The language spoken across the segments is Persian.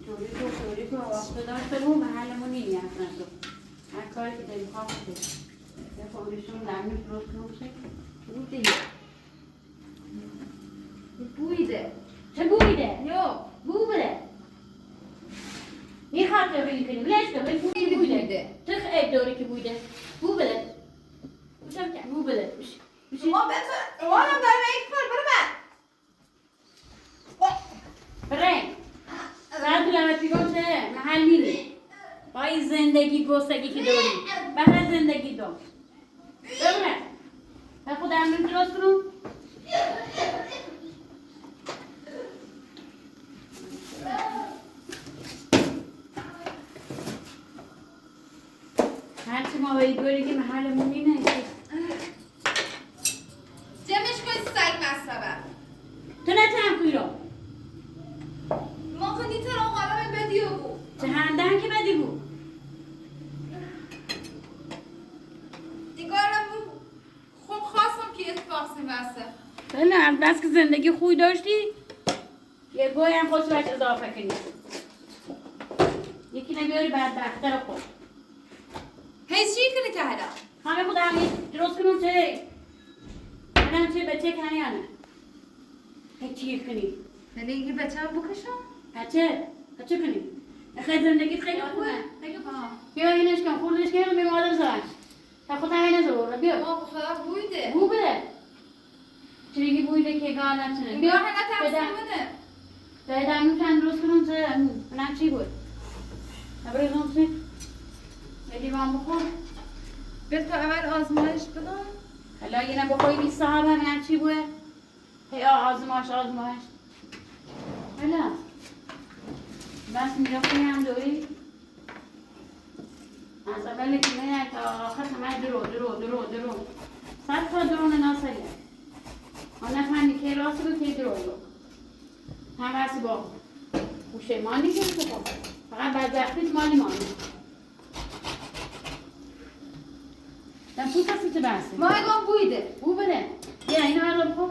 جوری که وقت داشته رو محلمون نیه اصلا تو هر کاری که داریم خواه کنیم یه فوریشون لمنش روز کنوشه بوده بویده چه بویده؟ یو بو بده میخواد که بگی کنیم لش که بگی بویده چه خیلی دوری که بویده بو بده بوشم که بو بده بشی ما بسر اوانم دارم این کار برو برنگ ساعت لامتی گوشه محل میری بای زندگی گستگی که داری بهر زندگی دار ببره به خود امروز درست کنم هرچی ما باید دوری که محلمون اینه جمعش کنی سگ مصبه تو نتونم کوی رو ما خودی تر اون حالا به بدیو بو چه هندن که بدی بود دیگارم بو خوب خواستم که اتفاق سیمسته بله از بس که زندگی خوی داشتی یه گوی هم خودش بهش اضافه کنی یکی نمیاری بدبختر خود هیچ چی کنی که حالا همه خود همین درست کنم چه منم چه بچه کنی یا نه هیچ چی کنی یعنی اینکه بچه هم بکشم بچه کنی خیلی زندگیت خیلی خوبه بیا اینش کن خوردش کن به مادر زن تا خود همین نزور بیا ما خدا بویده بو بده چریگی بویده که گاه نتونه بیا هنه تقسیم بده دایدم میتونم درست کنم چه منم چی بود نبرای زمسی بدی من بخور بل تا اول آزمایش بدم حالا یه نبخوی بی صاحب هم چی بوده هی آزمایش حالا بس میرفتی هم دوری از اول که نه تا آخر همه درو صد تا درون ناسلیه آن نفهمی که راست بود که درو هم رسی با پوشمانی که خب فقط بدبختیت مالی دم پوست هستی چه بحثی ما اگم بویده بو بده بیا اینو بردار خب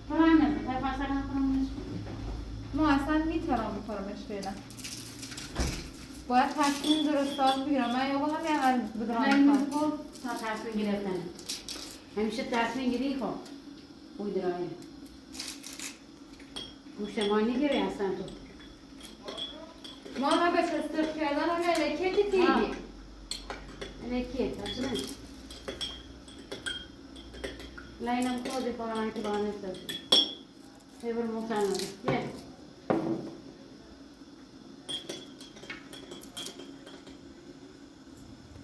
تو هم نزد تا فاصله نکنم ما اصلا میتونم بخورمش فعلا باید تصمیم درستان بگیرم من یه همین اول بدرام خب تا تصمیم گرفتن همیشه تصمیم گیری خب بوی درایه گوشمانی گیری هستن تو ما به چستر کردن همه الکیتی تیگی الکیت اصلا لاینم خودی کنم که بانه سرد خیبر مطمئن بیا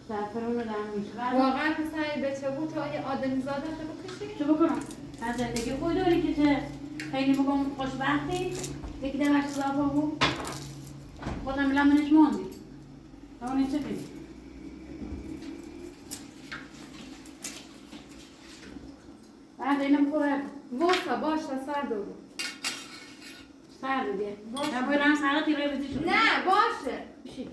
زعفرون رو دارم میشه واقعا پسر بچه بود تا یه آدمی زاده تو بکشی چه بکنم؟ از زندگی خوی داری که چه خیلی بگم خوشبختی یکی دمش صافا بود خودم لمنش موندی اونی چه کنی؟ بعد اینم خوبه واسه باش تا سر دو سر دیگه باشه. نباید سرات یه روی بزی شد نه باشه بشی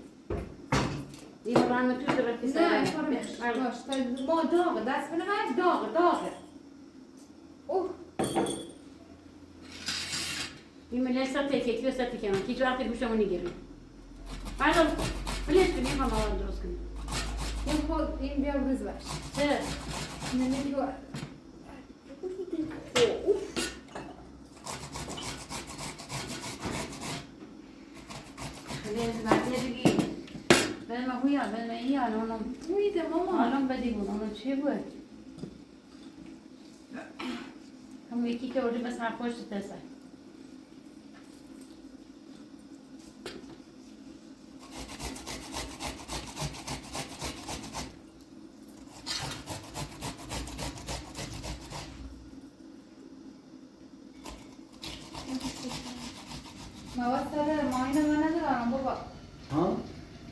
دیگه برام تو رو رفتی سر نه فرمش باش تا ما داغه دست بینه من داغه اوه این ملیسا تکیتی و ستی که من هیچ وقتی گوشمو نگیرم بردار بلیش کنی هم آوان درست کنی این خود این بیا روز باش چه؟ نمیدی که خیلی از وقتی دیگی بلما هویا بلما ایا اونم بویده ماما الان بدی بود اونم چی بود؟ همون یکی که بردی بس هر پشت تسه مواد سر ماین من ندارم بابا ها؟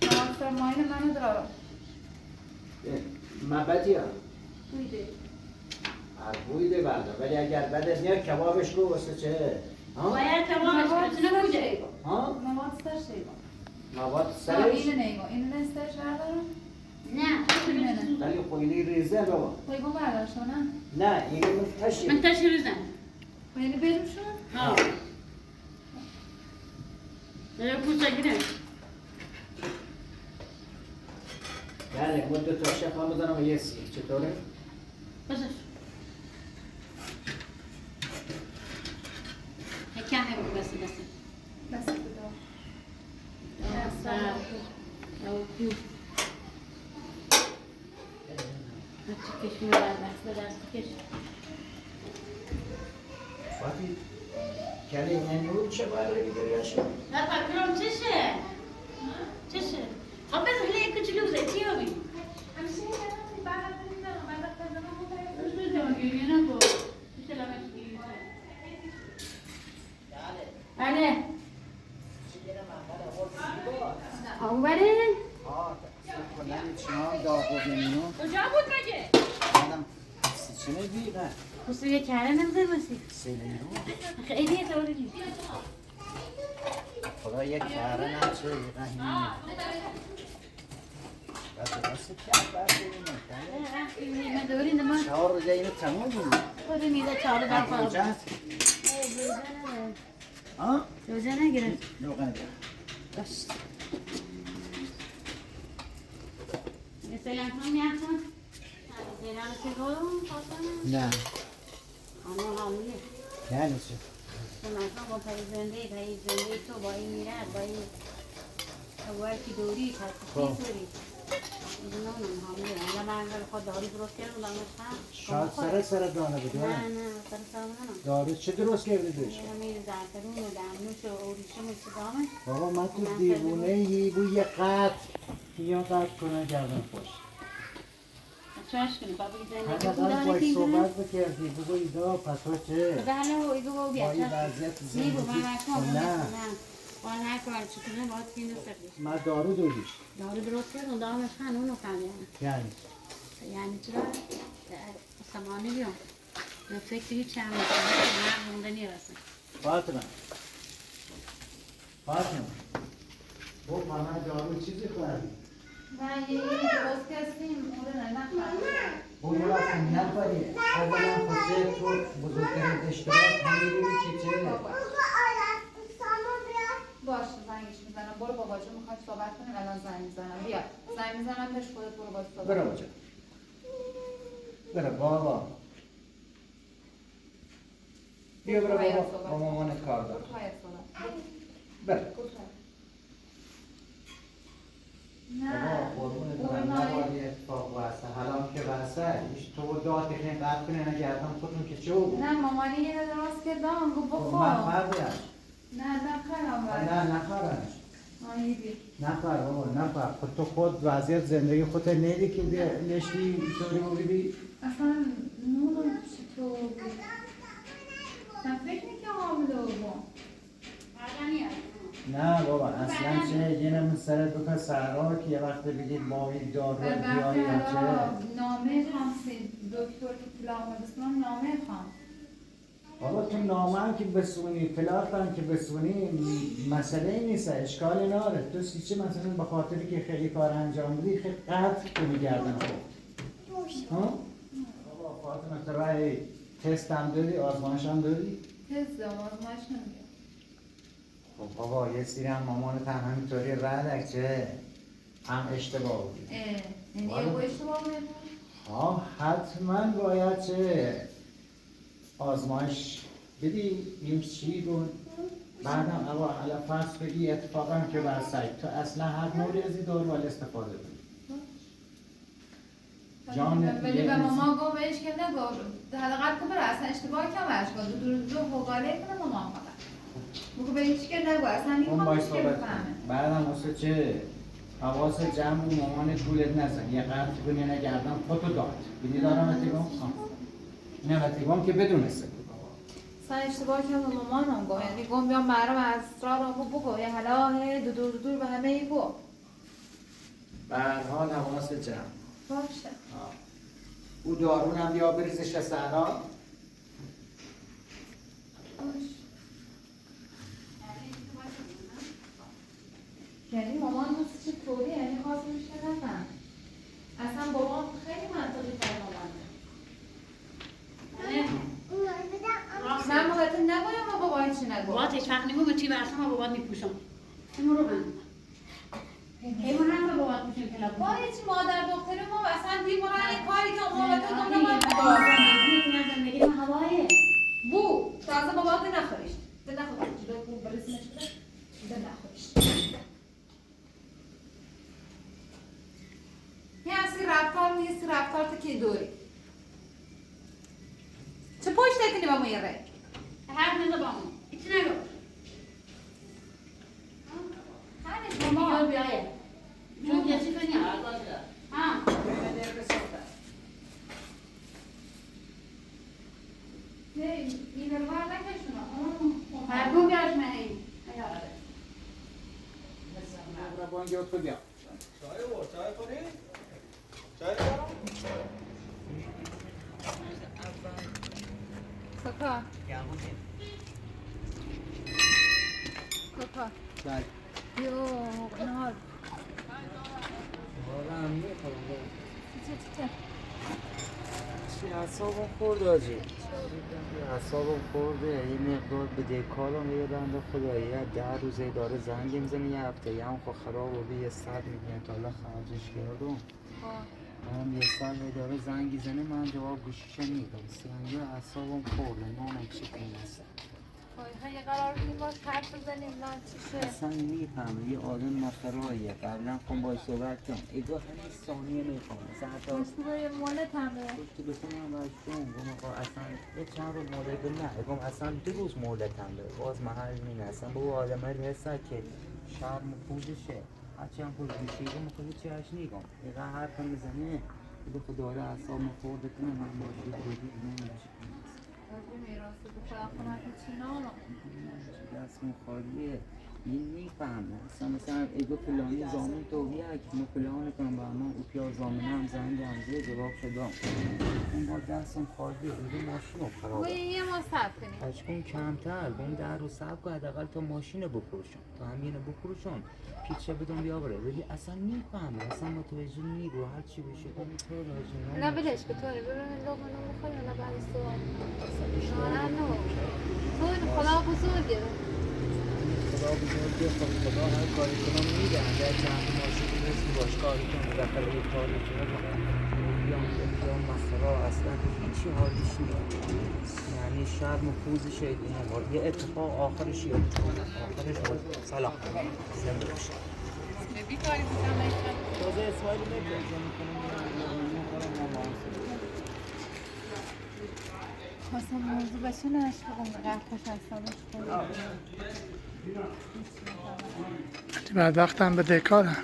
مواد سر ماین من ندارم من بدیم بویده بویده بردار ولی اگر بدت نیاد کبابش رو واسه چه؟ ها؟ باید کبابش کنی چه بوده؟ ها؟ مواد سر شیبا مواد نه سرش؟ اینو نیگو اینو نستش بردارم نه ولی خویلی ریزه بابا. خیلی برداشتن نه اینو منتشی. من تشریزم یعنی بروشون؟ ها یه کوچه گیره بله مدت تا شف هم بزنم یه سیر چطوره؟ بسش کم هم بس دست بدا کش می‌برد دست کش فاتی کلی نمود چه باید بگیری شد؟ نه پاکرام چشه؟ چشه؟ خب بذار هلی یک کوچولو بزنی چی همی؟ همیشه این کنم بعد نمیدونم بعد خزانه روش بزنم گریه نکن سلامت گیری بله آن بره؟ کنم چنان داغ و بینو کجا بود مگه؟ منم چنه دیگه خصوصی یه کره نمیزه باسی سیلینو خیلی طوری نیست خدا یک کاره نچه رحیمی بعد دست کرد بعد بینو دوری نما 4 روزه اینو تمام بود خودی میده 4 در پا روزه ها؟ روزه نگیره روغن بیار باش مثلا هم میخوان زیران سیگارم خواستم نه آنها حامیه یعنی چه؟ مثلا با پای زنده تو با این میره با این اول که دوری پس دوری نه حامیه اگر من اگر خود داری درست کردم دارم شاید سر دانه بده نه سر نه دارو چه درست کرده بهش؟ همین زعفرون و دمنوش و اوریشم و چیزامه بابا من تو دیوونه ای بوی قط یا قط کنه کردم خوش چاش کنی بابا زنده حداقل باید صحبت بکردی بگو ایدا پتو چه؟ بله و ایگو با با بیا این وضعیت نیبو زندگی من اکنم نه وان هر کار چکنه باید سینو سردیش من دارو دولیش دارو درست کردم دارمش خانونو کردم یعنی چرا سمانی بیام من فکر هیچ چند من مونده نیرسم فاطمه او من دارو چیزی خوردی؟ نه یه درست کردیم اون رو نخواهیم او یه وقت نخوری اولا خوشه تو بزرگترین اشتراک همیدونی که چه؟ باشه زنگش میزنم برو بابا جون میخواد صحبت کنیم الان زنگ میزنم بیا زنگ میزنم پیش خودت برو باید صحبت برو بچه برو بابا بیا برو بابا با مامانت کار دار برو نه بابا قربونت برم نباید اتفاق واسه حالا که واسه ایش تو داد بخین قد کنه نگردم خودتون که چو نه مامانی یه درست کردم گو بخور من فردیش نه نخرم نه نخورنش آیدی نخور بابا نخور خود تو خود وضعیت زندگی خودت نیدی که نشتی اینطوری بودی اصلا نونم چطور بود من فکر میکنم حامله بودم نه بابا اصلا چه یه نمی سرت بکن سهرها که یه وقت بگید با این دار رو بیایی یا چه نامه خوام دکتر که پلا آمده بسنم نامه خوام بابا تو نامه هم که بسونی پلاک هم که بسونی مسئله نیست اشکال ناره تو چه مثلا به خاطری که خیلی کار انجام بدی خیلی قطع کنی گردن خود ها؟ بابا فاطمه تو رای تست هم دادی آزمایش هم دادی؟ تست دارم آزمایش نمیگم خب بابا یه سری هم مامانت هم همینطوری ردک چه هم اشتباه بودی یعنی یه با اشتباه بودم؟ ها حتما باید چه آزمایش بدی این چی بود بعدم اما حالا فرض بگی اتفاقا که بر سایت تو اصلا هر نوعی از این داروال استفاده کنی جان ولی به ماما گو بهش که نگو حداقل که بره اصلا اشتباه کم برش کن دو حقاله کنه ماما فقط بگو به هیچ که نگو اصلا نمیخوام هیچ که بفهمه بعدم واسه چه حواس جمع و مامان طولت نزن یه قرد کنی نگردم خودتو داد بینی دارم اتیگام؟ نه اتیگام که بدونسته اصلا اشتباه کم به مامانم گو یعنی گم بیام برام اسرار رو بگو یه حالا دور به همه ای گو به هر حال حواس جمع باشه او دارون هم بیا بریزش سهرا باشه یعنی مامان دوست چطوری یعنی خواست میشه نفهم بابات میپوشم اینو رو بند ایمون هم رو بابات میپوشم که لب وای چی مادر دختر ما اصلا دیوانه کاری که اون بابا تو آره، دنیا من میتونم زندگی این هوایه بو تازه بابات نخوریش ده نخوریش ده بو برسنش ده نخوریش یه اصلی رفتار نیست رفتار تا که دوری چه پشت کنی با ما یه ره هر نده با من ایچی نگو خانش ماما ماما بیایه چون کسی کنی ها نه این روار نکشونا مرگون بیاش من این بانگی تو بیا چای کنی؟ چای بیارم؟ کاکا کاکا بله یو نهار واقعا میخوام چه چی اعصابم خورد آجی اعصابم خورده یه مقدار به دکارم یه بنده خدایی 10 روزه داره زنگ میزنه یه هفته یه هم خود خراب و به یه 100 میگن تا حالا خرجش کردم هم یه سال داره زنگی زنه من جواب گوشیش میدم سنگی اعصابم خورده نانم چی کنیست یه قرار این باش حرف بزنیم نه چیشه اصلا میفهمه یه آدم مخراییه قبلا کن باید صحبت کن اگه همین ثانیه میفهمه اصلا حتی مشکل مولت همه پشت بکنم باشتون گم آقا اصلا یه چند روز مولد نه گم اصلا 2 روز مولدم به باز محل مینه اصلا با آدم های حسا که شرم و پوزشه هرچی هم پوز بشیگم خودی چی هش نیگم ایقا حرفم بزنه به خود داره اصاب مخورده کنه من باشید بودی نمیشه میراث تو خدا خونت چی نامم دستم خالیه این میفهمه مثلا اگه فلانی زامن توهیه که من فلان کنم با من او پیار زامنه هم زنگ همزه جواب شدم اون با دستم خالیه اگه ماشینم خرابه یه ما صبر کنیم اشکون کمتر با اون 10 روز صبر کن حداقل تا ماشین بفروشم تا همینو بفروشم پیچه بدم بیا بره ولی اصلا میفهمه اصلا متوجه نیگو هر چی بشه اون تو راجع نه بلش که طوری ببین لقمه رو میخوایی حالا بعد سوال نه نه تو خدا بزرگه خدا بزرگه خدا هر کاری کنم میده اگر چند ماشین برسی باش کاری کنم داخل یک کاری کنم بیام مسئله اصلا هیچی حالیش نیست یعنی شب مفوزشه این هم یه اتفاق آخرش یه آخرش بود سلام زنده باشه بی کاری بودم تازه اسمایلی میکنم خواستم موضوع بشه نه اشتغل قرفش اصابش کنم بعد وقتم به دکارم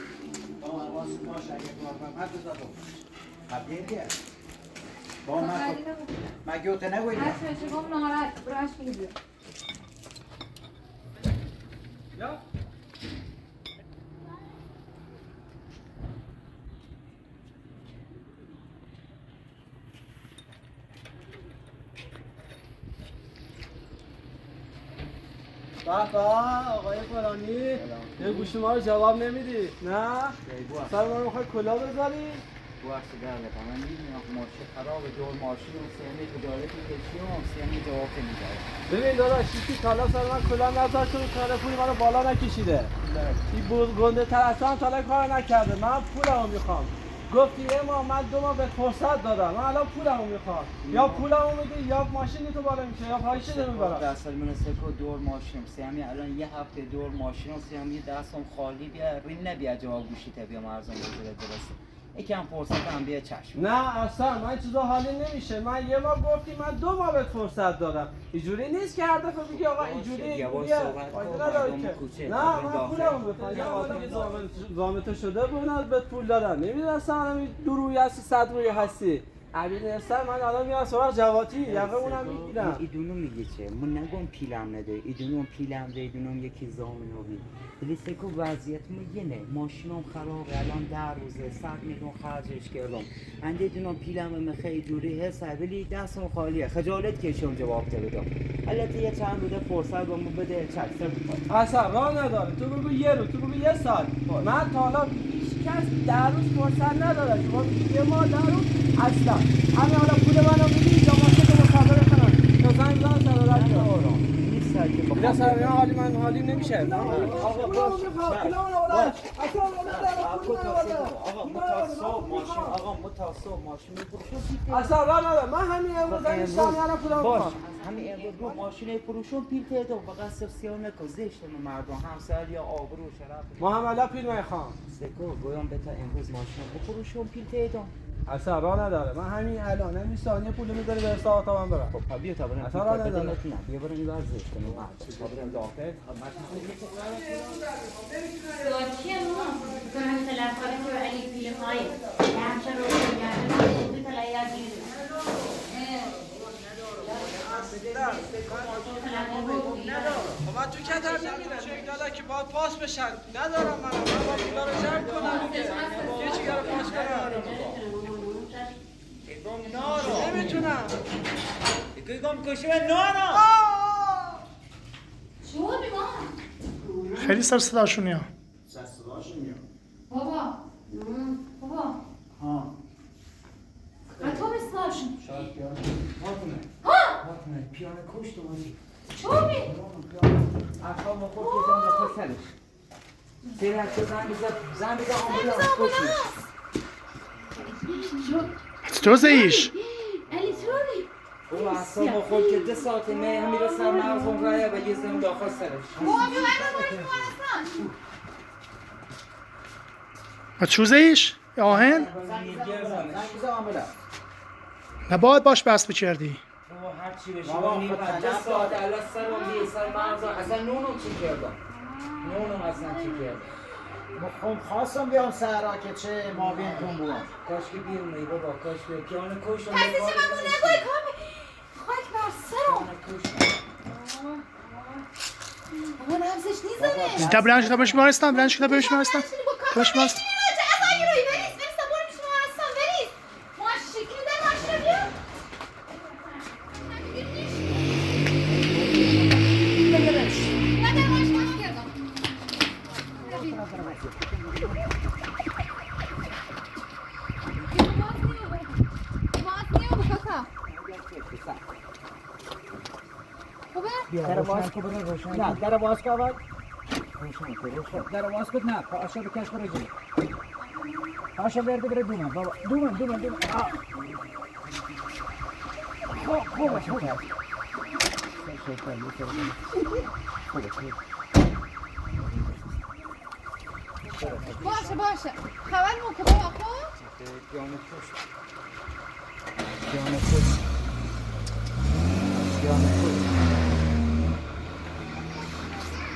با ما گوته نگوید هر چه شگم نهارت براش بگیر بابا آقای فلانی یه گوشی ما رو جواب نمیدی نه؟ سر ما رو میخوای کلا بذاری؟ وقت درد من میدونم ماشین خرابه دور ماشین و سیمی اداره پیشی و سیمی جواب نمیده ببین داداش یکی کالا سر من کلا نذار چون کار پولی منو بالا نکشیده این بود گنده تر از هم تا کار نکرده من پولمو میخوام گفتی یه ماه من 2 ماه به فرصت دادم من الان پولمو میخوام یا پولمو میدی یا ماشین تو بالا میشه یا پایشه نمیبرم دست میرسه که دور ماشین سیمی الان یه هفته دور ماشین و سیمی دستم خالی بیا ریم نبیا جواب گوشی بیا مرزم بزرگ درسته یکم فرصت هم بیا چشم نه اصلا من چیزا حالی نمیشه من یه ماه گفتی من 2 ماه بهت فرصت دادم اینجوری نیست که هر دفعه بگی آقا اینجوری یواش بیا صحبت کن، فایده نداره مردم که. کوچه، نه قبل من داخل. پولمو بخوام یه آدم زامنه شده بود بهت پول دادم نمیدونستم این دو روی هستی 100 روی هستی علی نرسر من الان میام سراغ جواتی یقه اونم میگیرم ایدونو میگه چه من نگم پیلم نده ایدونم پیلم ده ایدونم یکی زامنو بی ولی سکو وضعیت مگینه ماشینم خرابه الان 10 روزه 100 میلیون خرجش کردم انده ایدونم پیلم خیلی دوری حسه ولی دستم خالیه خجالت کشم جواب ده بدم البته یه چند روزه فرصت با من بده چک سر اصلا راه نداره تو بگو یه روز تو بگو یه سال من تا حالا هیچ کس 10 روز فرصت نداره شما میگی یه ماه 10 روز اصلا همین حالا پول منو میدی یا ماشین رو مصادره کنم تا زنگ بزنم سر رد آرام 20 سر که اینا بخوام سر حالی من حالیم نمیشه آقا باش آقا متصاب ماشین میفروشون اصلا راه ندارم من همین امروز نیستم یعنی پولم باش میخوام همین امروز رو ماشین فروشون پیل پیدا و قصر سیاه نکن زشت مردم همسر یا آبرو شرف ما هم الا پیل میخوام سکو گویم بتا امروز ماشین بفروشون پیل پیدا اصلا راه نداره من همین الان همین ثانیه پول میذاری به حساب تا من برم خب بیا تا بریم اصلا راه نداره. نه بیا بریم این ورزش کنیم تا بریم داخل چیه ما؟ کنم تلفاری که علی فیلم های همشه رو بگردم خودی تلایه گیریم من تو کتر نمیدم چک داده که باید پاس بشن ندارم من با پولا رو جمع کنم یه چیگر رو پاس کنم نمیتونم چه بی ما؟ خیلی سر صداشون میاد. صداشون میاد. بابا بابا ها و تو بسلاشون شاید پیانه پیانه کشت اومدی چه بی؟ اصلا ما خود که زن داخل سرش سیرک تو زن بزن آمبولانس کشش تو زیش علی چه بی؟ او اصلا ما خود که 2 ساعت همین رو سر مغزم رایه و یه زن داخل سرش بابا بیا باید بیمارستان و چو زیش؟ آهن؟ زنگ عامله نباید باش بس بچردی. بابا هر چی بشه بابا، نیم خب 2 ساعت الان سرم میه سر مغزم اصلا نونم چی کردم نونم اصلا چی کردم خب خواستم بیام سهرا که چه ما بین کن بوام کاش که بیرون ای بابا کاش که پیانه کشتم پس چی من مون نگوی کامی خاک بر سرم بابا نفسش نیزنه زیتا بلنش کتاب بهش بیمارستان بلنش کتاب بهش بیمارستان بهش بیمارستان در باز کو برو روشن نه در باز کو اول در باز کو نه پاشو بکش برو جلو پاشو برده بره دومن بابا دومن خوب باشه خبر مون که بابا خود پیانه کشت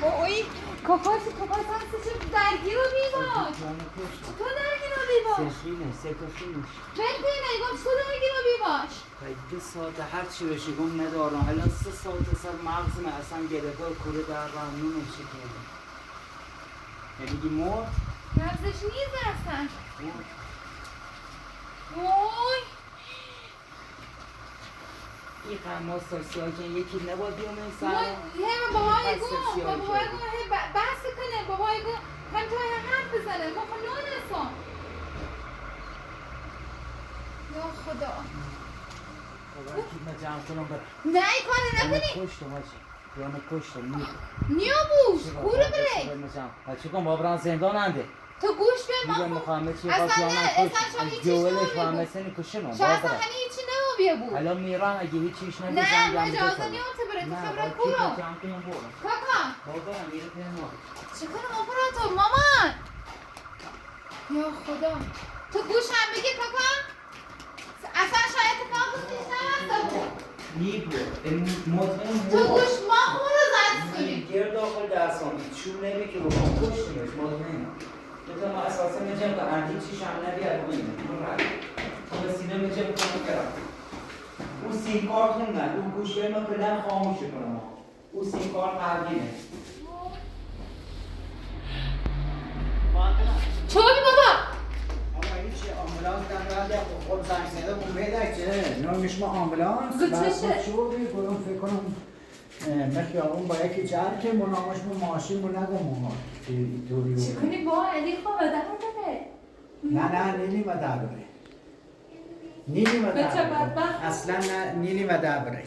اوی کاکاش هستش درگیر رو بیباش تو درگیر رو بیباش سکشینش بنده نگم تو درگیر رو بیباش 2 ساعت هر چی بشه گم ندارم الان 3 ساعت سر مغزم اصلا گرفته کوره در نونم چی کردم میگی مرد نفسش نیست اصلا اوی این قرماز سیاه که یکی نباید بیام این سر همه بابای گم بحث کنه بابای گم هم تو حرف بزنه ما خب نانستان یا خدا نه ای کاری نکنی پیانه کشتم نیا بوش گورو بره چه کن بابران زندان انده تو گوش به میگم ما مخامه چی اصلا خواست نه، یا اصلا من شما کش هیچ جوالش چیز فهمه نمیگو. سنی کشنم شما اصلا همه هیچی نمو بگو الان میران اگه هیچ چیش نمیزن نه اجازه نیومده بره تو خبره کورو کاکا بابا میره پیانو چه کنم آپاراتور مامان یا خدا تو گوش هم بگی کاکا اصلا شاید اتفاق نیست تو گوش ما خون رو زد کنیم گرد داخل دستان چون نمی که بخوام کشتیمش مطمئنم بودم ما اساسا میجم که اندی چیش هم نبید باییم اون سینه میجم کنم کرم اون سین کار خوندن اون گوشه ما کلن خاموش کنم اون سین کار قلبینه چوبی بابا آقا این چه آمبولانس در خود زنگ زده اون بیدر چه نمیش ما آمبولانس گوچشه گلم فکر کنم مخیابون با یکی جر که منامش مو ماشین مو نگم مو چه کنی با علی خواه در بره نه نیلی و در بره نیلی و در بچه بره بدبخت. اصلا نه نیلی و در بره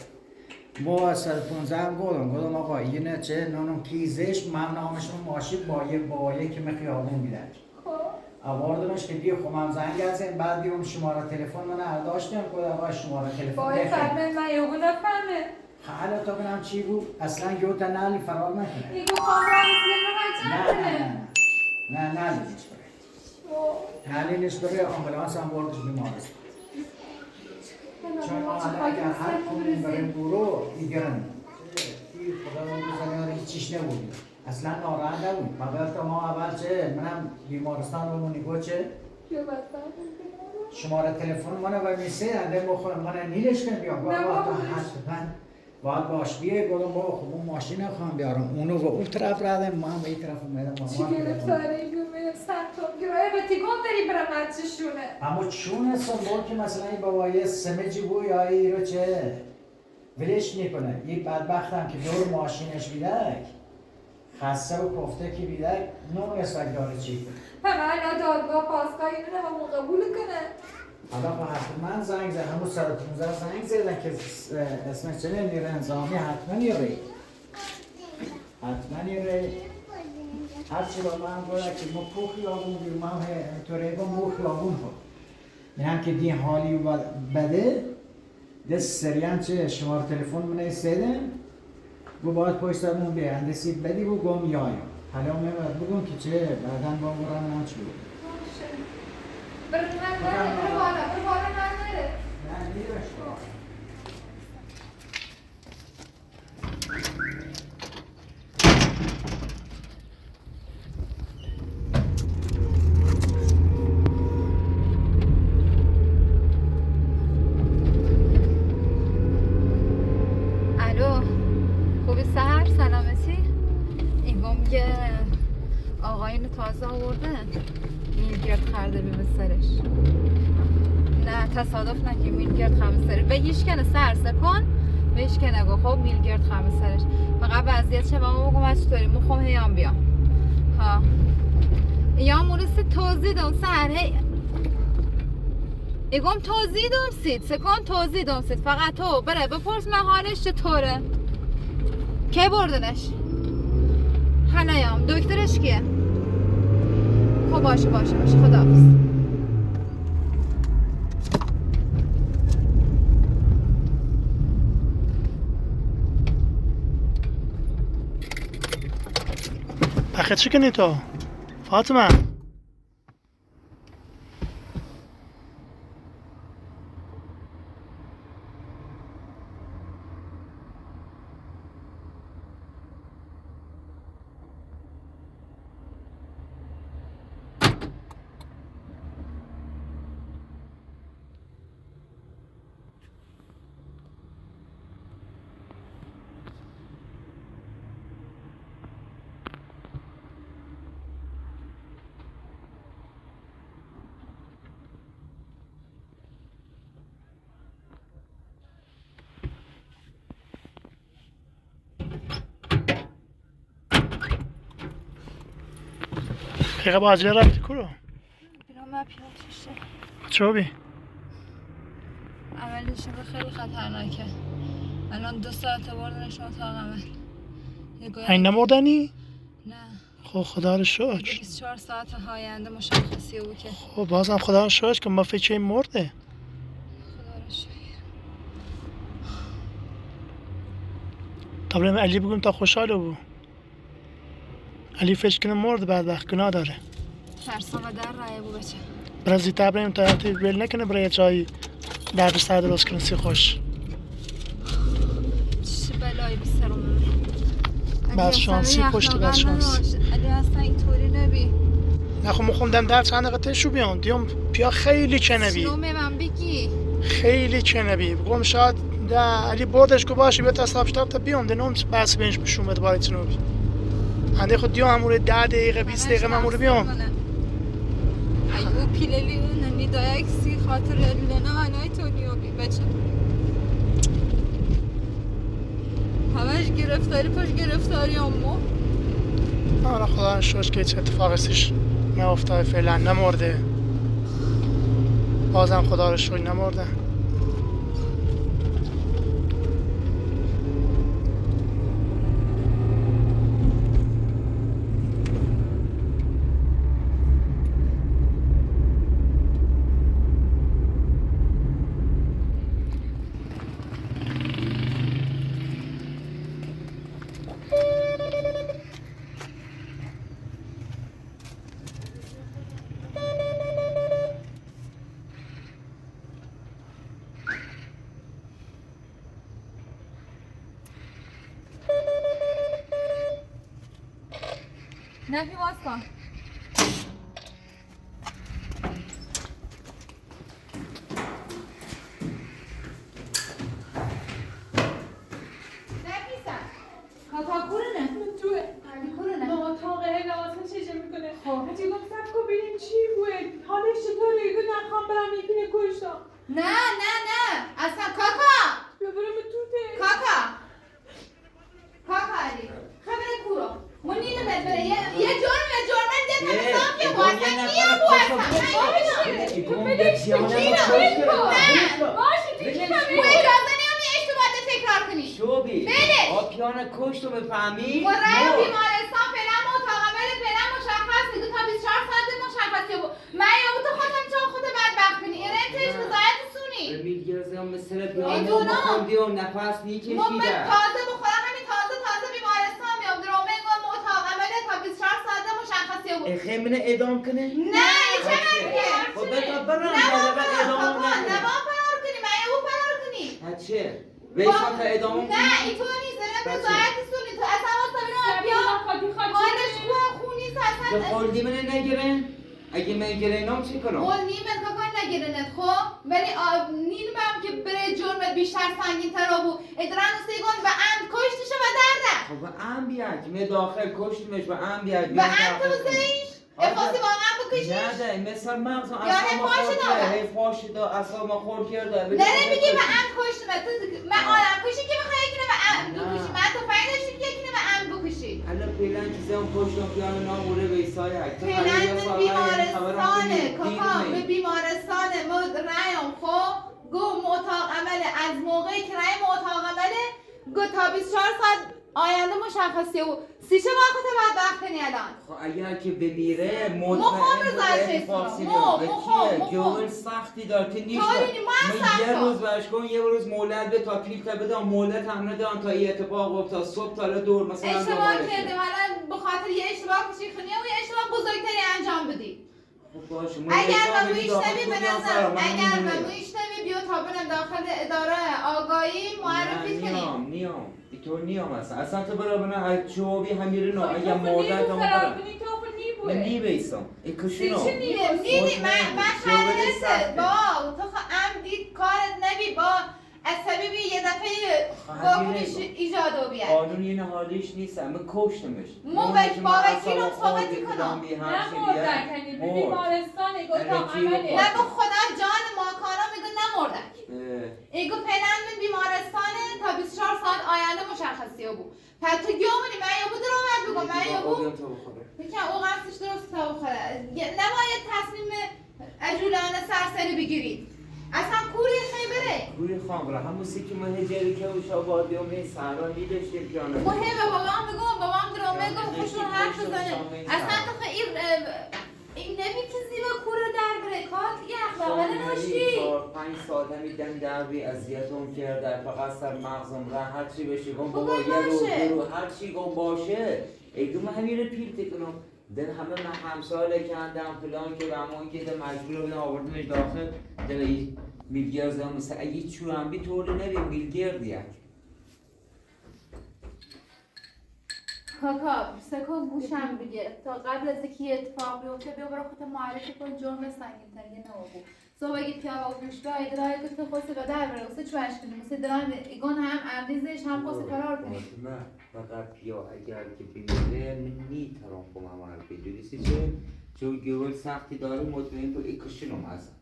با 115 هم گفتم آقا اینه چه نونم کیزش من نامشون ماشین با یکی مخیابون میدن آوردنش که دیگه خب هم زنگ هستیم بعد دیگه شماره تلفن من ارداشتم که آقا شماره تلفن باید فرمه من یهو نفهمه حالا تا بنام چی بود اصلا گوتا نالی فرار نکنه این گفت خواهم رئیسی نه نالیش بره نالیش بره آمبولانس هم بردش بیمارستان چون اگر هر کنیم بریم برو ایگرن خدا بزنیار هیچیش نبودی اصلا ناراحت نبود مگر ما اول چه منم بیمارستان رو منیگو چه شماره تلفن منو و میسه انده بخورم من نیلش کن بیام باید باش بیه گفتم با خب اون ماشین خواهم بیارم اونو و اون طرف رادم ما هم به این طرف اومدم چی گرفتاره این بیومه سرطان گرایه به تیکون داری برم چشونه اما چون سنبول که مثلا این بابایی سمجی بو یا ای رو چه ولش میکنه این بدبخت هم که دور ماشینش بیدک خسته و کفته که بیدک نمی‌رسد داره چی همه اینا دادگاه پاسگاه اینو نمون قبول کنه حالا خب حتما زنگ زد همون 115 زنگ زدن که اسمش چه نیره انظامی حتما یه هرچی با من گویا که ما پوخی آبون بیم ما طوره با موخی آبون ها این هم که دین حالی بده دست سریعا چه شماره تلفن منه سیدن و باید پشت همون بیندسی بدی و گم یایم حالا من بگم که چه بعدا با برام نانچ بود برو بالا نره نه نیرش با تازه آورده میلگرد خرده بی سرش نه تصادف نکی میلگرد خم سرش بگیش کنه سر سکن بهش که نگو خب میلگرد خم سرش فقط وضعیت چه با ما بگم از چطوری مخوام هیام بیام ها یا مورست توضیح دون سر هی ایگم توضیح دون سید سکن توضیح دون سید فقط تو بره بپرس من حالش چطوره که بردنش حنایام دکترش کیه خب باشه خداحافظ بخیر چی کنی تو؟ فاطمه خیلی با عجله رفتی کرو؟ بیرون من پیاتشه چرا بی؟ عملیشون خیلی خطرناکه الان 2 ساعت بردنش اتاق عمل این نمردنی؟ نه خب خدا رو شکر 24 ساعت آینده مشخصی بود که خب بازم خدا رو شکر که ما فکر این مرده خدا رو شکر تا بریم علی بگویم تا خوشحاله بود علی فکر کنه مرد بعد وقت گناه داره ترسان و در رایه بود بچه برای زیتا بریم تا وقتی بیل نکنه برای جایی درد سر درست کنه سی خوش چه بلایی بی سر اومده بعد شانسی پشت بعد شانسی علی اصلا اینطوری نبی نه خب مخوندم در چند دقیقه تشو بیان دیام پیا خیلی کنبی سلومه من بگی خیلی کنبی بگم شاید علی بردش که باشه بیاد تصاب شد تا بیام دنوم بس بینش بشون بده باری تنوبی هنده خود دیو هموره 10 دقیقه 20 دقیقه مموره بیام ایو پیللی نمی دایکسی خاطر لینا انای تونیو بی بچه همش گرفتاری پاش گرفتاری امو آره خدا شکر که هیچ اتفاقی سیش نیفتاد فعلا نمرده بازم خدا رو شکر نمرده نفی باز کن. نفیسم کاکا کورنه توه علی کورنه با اتاق لباسا چشه میکنه حتی گفت سب کن ببینیم چی بوده حالش چطوره یکو نخوام برم یکی نکشتم نه نه نه اصلا کاکا ببرم توته کاکا کاکا علی خبر کورو منی نمیدونه یه جرمه ده تمام یه واسه کیه بو اصلا اجازه نیامی اشتباه تکرار کنی شوبی بله. آپیانه کشت رو بفهمی؟ و رای بیمارستان فعلا اتاق عمل فعلا مشخص دیگه تا 24 ساعت مشخصی بود من یا تو خودم چون خود بدبخت کنی این رنتش رضایت سونی میگیرزه هم مثل پیانه میدونم. بخوندی و نفس من میکشیده تازه بخورم همین تازه بیمارستان میام درومه گم اتاق عمل تا 24 ساعت مشخصی بود خیمنه ادام کنه؟ نه این چه حرفیه خب بتا برم نه با جدقه ادام فرار نکنه نه با فرار کنی من یا فرار کنی چه؟ ویشا تا ادام نه این تو نیست دارم بچه. رضایت سونی تو اصلا واسه بینم بیا حالش خواه خونیست تو اصلا خولدی منه نگیرن؟ اگه من گرینام چی کنم؟ قول نیمت کاکا نگیرنت خب ولی نیمم که بره جرمت بیشتر سنگین تر بود ادران و سیگون و عمد کشتشه و درده خب به ام بیاد که من داخل کشتمش به ام بیاد و عمد تو زیش افاسی واقعا بکشیش نه ده مثل مغز یعنی پاش داره. هی پاش دا اصلا ما خورد کرده داره میگی و عمد کشتمه من آدم کشی که بخواه یکی و عمد بکشی من تو فایل داشتی که یکی و عمد بکشی حالا پیلن چیزه هم پشتم پیانو ناموره بیسای اکتا فعلا به بیمارستانه کاکا به بیمارستانه ما رایم خب گو اتاق عمله از موقعی که رایم اتاق عمله گو تا 24 ساعت آینده مشخصیه و سیشه وقت بدبخت کنی الان خب اگر که بمیره مخم رضایت اتفاقی اسلام. به مخم. کیه گول سختی دار که نیست کاری نی، من سخت یه دارم. روز برش کن یه روز مولد به تا پیل تا بدم مولد هم ندارم تا این اتفاق و تا صبح تا دور مثلا اشتباه دنبالشه. کردیم حالا به خاطر یه اشتباه کوچیک کنی و یه اشتباه بزرگتری انجام بدی خب باشه اگر حساب من بدی داخل میشنوی به دنیا نظر سرم، من اگر نمونه. من میشنوی بیا تا برم داخل اداره آگاهی معرفی کنیم نیام اینطور نیام اصلا تو برای بنا از چوبی همیره نو اگه تو مادر تو فرار برم کنی تو من نیبوه نیبیسم این کشونو دیدی من خیلی با تو ام دید کارت نبی با عصبی یه دفعه واکنش ایجاد و بیاد قانون این حالیش نیستم من کشتمش مو با وکیلم صحبتی کنم نه مردن کنی به بیمارستان اتاق عمله نه به خدا جان ماکارا میگو نمردک ایگو پلن من بیمارستانه تا 24 ساعت آینده مشخصی بود پس تو گیومونی من یا بود رو بگو من یا بود بکن او قصدش درست تا بخوره نباید تصمیم عجولانه سرسری بگیرید اصلا کوری خیبره روی خام را همون که ما هجری که اوش آبادی و می سهران میداشتیم پیانه مهمه بابام بگم بابام درامه گم خوشون حرف بزنه اصلا تو خیلی این نمی که زیبا کوره در بره کات یه اخلاقه ناشتی 4-5 ساعت همیدن دروی اذیتم کرده فقط سر مغزم را هر چی بشه گم بابا بابا یه روز باشه. دو روز هر چی گم باشه ایگو من همین رو پیل تکنم دل همه من همساله کندم فلان که همون که ده مجبور بودم آوردمش داخل دل میلگرد هم مثل اگه چو هم بی طوری نبیم میلگرد یک کاکا سکو گوشم بگیر تا قبل از اینکه اتفاق بیفته بیا برای خودت معرفی کن جرم سنگین‌تر یه نوابو صبح اگه پیاوا گوش به ادرای که تو خواستی به در بره واسه چوش کنی واسه دران ایگون هم عمریزش هم خواستی فرار کنی نه فقط پیا اگر که بیمیره من نیترام کنم معرفی دوریسی چون گول سختی داره مطمئن با اکشنم هستم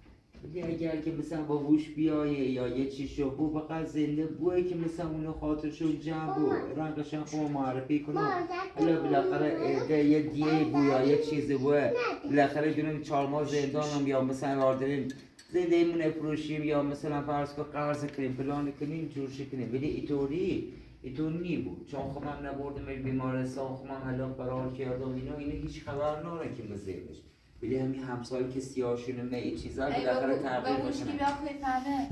ولی اگر که مثلا با هوش بیایه یا یه چی شو بو فقط زنده بوه که مثلا اونو خاطرشو جمع بو رنگشن خود معرفی کنم حالا بالاخره یه دیه بو یا یه چیزی بوه بالاخره جونم 4 ماه زندانم یا مثلا آرداریم زنده ایمونه فروشیم یا مثلا فرض که قرض کنیم پلان کنیم جورشی کنیم ولی ایطور نی بود چون خب من نبردمش بیمارستان خب من الان فرار کردم اینا هیچ خبر ناره که مزیدش ولی همین همسایی که سیاهشونه نه این چیزا بالاخره تغییر با گوش که میکنن بیا فهمه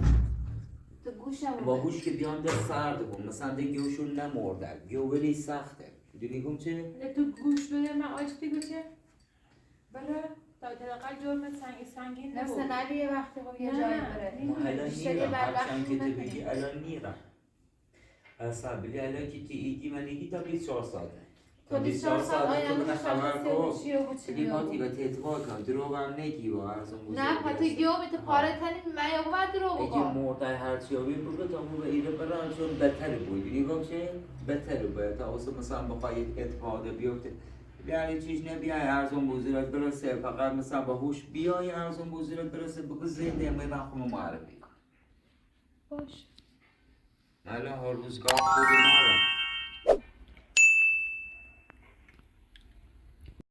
تو گوشم با هوش که بیان در سرد بود مثلا دیگهشون نمردن گیو ولی سخته میدونی گم چه؟ تو گوش بده من آشتی گوشه بله تا دقیقا جرم سنگین نفس نبود نبی یه وقتی خب یه نه. جایی بره ما الان بیشتری نیرم بدبخت هرچند که تو نکنی. بگی الان نیرم اصلا بلی الان که تی ایدی من ایدی تا 24 ساعته تو 24 ساعت آینده خبر مشخصه کو چیه و چی دیگه میگه. پاتی و تتوا کن دروغ هم نگی با ارزون بزرگ نه پتی گیو میت پاره تنی میا بعد رو اگه بگم. مرده هرچی آبی بگو تا مو به ایره برن چون بهتره بودی نگاه چه بهتره باید تا اصلا مثلا بخوای اتفاق بیفته بیای چیز نبیای ارزون بزرگ برسه فقط مثلا با هوش بیای ارزون بزرگ برسه بگو زنده من خودم معرفی کن باش. الان هر روزگاه خوبی نرم